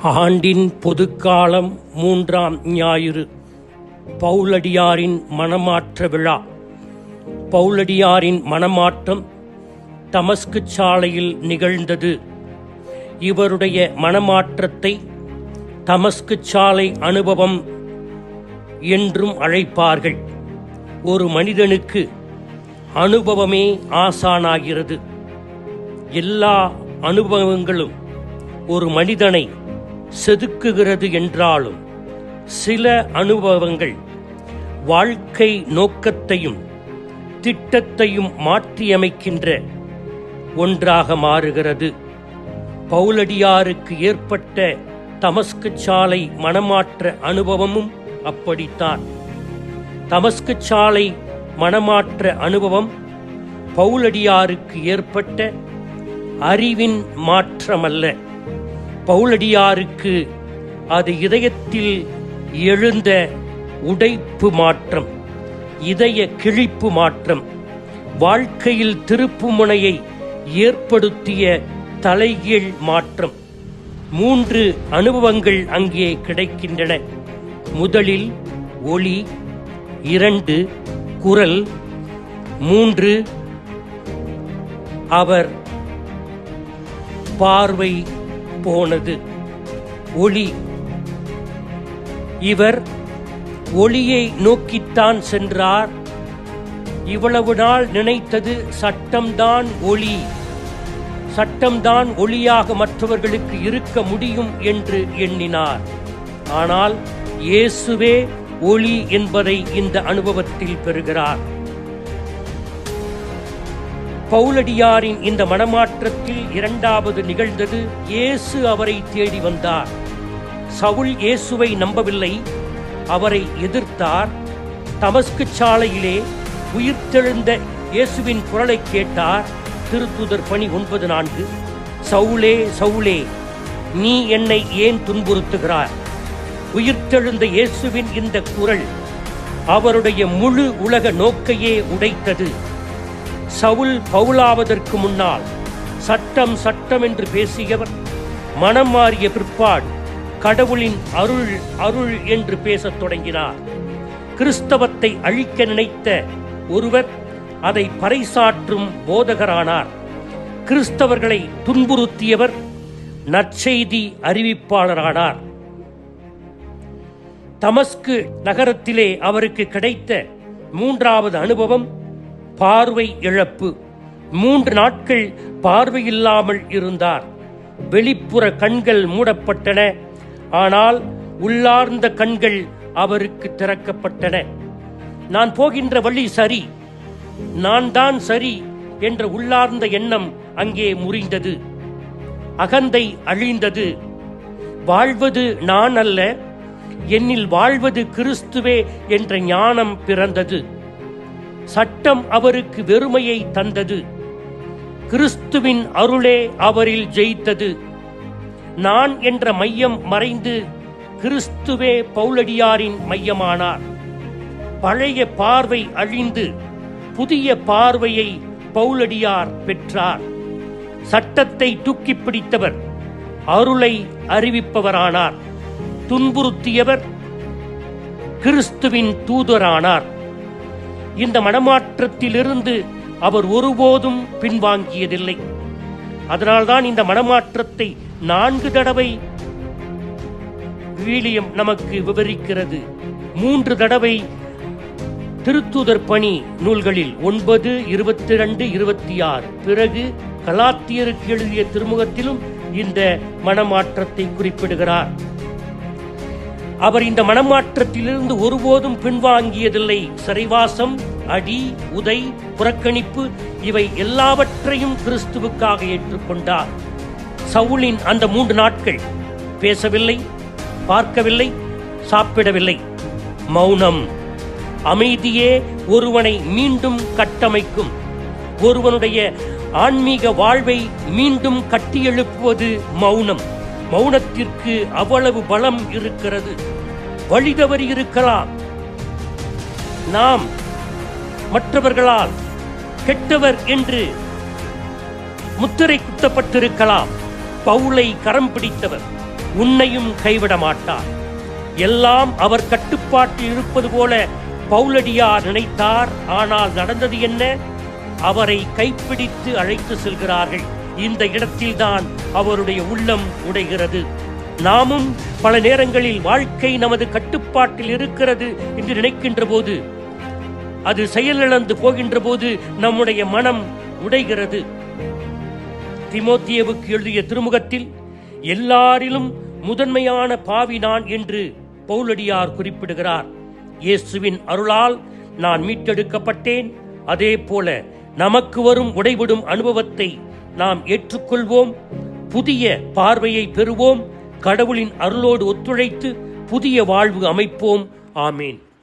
ஆண்டின் பொதுக்காலம் 3ஆம் ஞாயிறு. பவுலடியாரின் மனமாற்ற விழா. பவுலடியாரின் மனமாற்றம் தமஸ்கு சாலையில் நிகழ்ந்தது. இவருடைய மனமாற்றத்தை தமஸ்கு சாலை அனுபவம் என்றும் அழைப்பார்கள். ஒரு மனிதனுக்கு அனுபவமே ஆசானாகிறது. எல்லா அனுபவங்களும் ஒரு மனிதனை செதுக்குகிறது என்றாலும் சில அனுபவங்கள் வாழ்க்கை நோக்கத்தையும் திட்டத்தையும் மாற்றியமைக்கின்ற ஒன்றாக மாறுகிறது. பவுலடியாருக்கு ஏற்பட்ட தமஸ்கு சாலை மனமாற்ற அனுபவமும் அப்படித்தான். தமஸ்கு சாலை மனமாற்ற அனுபவம் பவுலடியாருக்கு ஏற்பட்ட அறிவின் மாற்றமல்ல. பவுலடியாருக்கு அது இதயத்தில் எழுந்த உடைப்பு மாற்றம், இதய கிழிப்பு மாற்றம், வாழ்க்கையில் திருப்புமுனையை ஏற்படுத்திய தலைகீழ் மாற்றம். 3 அனுபவங்கள் அங்கே கிடைக்கின்றன. முதலில் ஒளி, 2 குரல், 3 அவர் பார்வை போனது. ஒளி. இவர் ஒளியை நோக்கித்தான் சென்றார். இவ்வளவு நாள் நினைத்தது சட்டம்தான் ஒளி, சட்டம்தான் ஒளியாக மற்றவர்களுக்கு இருக்க முடியும் என்று எண்ணினார். ஆனால் இயேசுவே ஒளி என்பதை இந்த அனுபவத்தில் பெறுகிறார். பவுலடியாரின் இந்த மனமாற்றத்தில் 2வது நிகழ்ந்தது. இயேசு அவரை தேடி வந்தார். சவுல் இயேசுவை நம்பவில்லை, அவரை எதிர்த்தார். தமஸ்கு சாலையிலே உயிர்த்தெழுந்த இயேசுவின் குரலை கேட்டார். திருத்தூதர் பணி 9:4. சவுலே சவுலே, நீ என்னை ஏன் துன்புறுத்துகிறாய்? உயிர்த்தெழுந்த இயேசுவின் இந்த குரல் அவருடைய முழு உலக நோக்கையே உடைத்தது. சவுல் பவுலாவதற்கு முன்னால் சட்டம் சட்டம் என்று பேசியவர் மனம் மாறிய பிற்பாடு கடவுளின் அருள் அருள் என்று பேசத் தொடங்கினார். கிறிஸ்தவத்தை அழிக்க நினைத்த ஒருவர் அதை பறைசாற்றும் போதகரானார். கிறிஸ்தவர்களை துன்புறுத்தியவர் நற்செய்தி அறிவிப்பாளரானார். தமஸ்கு நகரத்திலே அவருக்கு கிடைத்த 3வது அனுபவம் பார்வை இழப்பு. 3 நாட்கள் பார்வையில்லாமல் இருந்தார். வெளிப்புற கண்கள் மூடப்பட்டன, ஆனால் உள்ளார்ந்த கண்கள் அவருக்கு திறக்கப்பட்டன. நான் போகின்ற வழி சரி, நான் தான் சரி என்ற உள்ளார்ந்த எண்ணம் அங்கே முறிந்தது. அகந்தை அழிந்தது. வாழ்வது நான் அல்ல, என்னில் வாழ்வது கிறிஸ்துவே என்ற ஞானம் பிறந்தது. சட்டம் அவருக்கு வெறுமையை தந்தது. கிறிஸ்துவின் அருளே அவரில் ஜெயித்தது. நான் என்ற மையம் மறைந்து கிறிஸ்துவே பவுலடியாரின் மையமானார். பழைய பார்வை அழிந்து புதிய பார்வையை பவுலடியார் பெற்றார். சட்டத்தை தூக்கி பிடித்தவர் அருளை அறிவிப்பவரானார். துன்புறுத்தியவர் கிறிஸ்துவின் தூதரானார். இந்த மனமாற்றத்திலிருந்து அவர் ஒருபோதும் பின்வாங்கியதில்லை. அதனால்தான் இந்த மனமாற்றத்தை 4 தடவை விவிலியம் நமக்கு விவரிக்கிறது. 3 தடவை திருத்தூதர் பணி நூல்களில் 9, 22, 26. பிறகு கலாத்தியருக்கு எழுதிய திருமுகத்திலும் இந்த மனமாற்றத்தை குறிப்பிடுகிறார். அவர் இந்த மனமாற்றத்திலிருந்து ஒருபோதும் பின்வாங்கியதில்லை. சிறைவாசம், அடி, உதை, புறக்கணிப்பு இவை எல்லாவற்றையும் கிறிஸ்துவுக்காக ஏற்றுக்கொண்டார். சவுலின் அந்த 3 நாட்கள் பேசவில்லை, பார்க்கவில்லை, சாப்பிடவில்லை. மௌனம். அமைதியே ஒருவனை மீண்டும் கட்டமைக்கும். ஒருவனுடைய ஆன்மீக வாழ்வை மீண்டும் கட்டியெழுப்புவது மௌனம். மௌனத்திற்கு அவ்வளவு பலம் இருக்கிறது. வழிதவறி இருக்கலாம். நாம் மற்றவர்களால் கெட்டவர் என்று முத்திரை குத்தப்பட்டிருக்கலாம். பவுலை கரம் பிடித்தவர், உன்னையும் கைவிட மாட்டார். எல்லாம் அவர் கட்டுப்பாட்டில் இருப்பது போல பவுலடியார் நினைத்தார். ஆனால் நடந்தது என்ன? அவரை கைப்பிடித்து அழைத்து செல்கிறார்கள். இந்த இடத்தில்தான் அவருடைய உள்ளம் உடைகிறது. நாமும் பல நேரங்களில் வாழ்க்கை நமது கட்டுப்பாட்டில் இருக்கிறது என்று நினைக்கின்ற போது, அது செயலிழந்து போகின்ற போது நம்முடைய மனம் உடைகிறது. தீமோத்தேயுவுக்கு எழுதிய திருமுகத்தில் எல்லாரிலும் முதன்மையான பாவி நான் என்று பவுலடியார் குறிப்பிடுகிறார். இயேசுவின் அருளால் நான் மீட்டெடுக்கப்பட்டேன். அதே போல நமக்கு வரும் உடைவிடும் அனுபவத்தை நாம் ஏற்றுக்கொள்வோம். புதிய பார்வையை பெறுவோம். கடவுளின் அருளோடு ஒத்துழைத்து புதிய வாழ்வு அமைப்போம். ஆமேன்.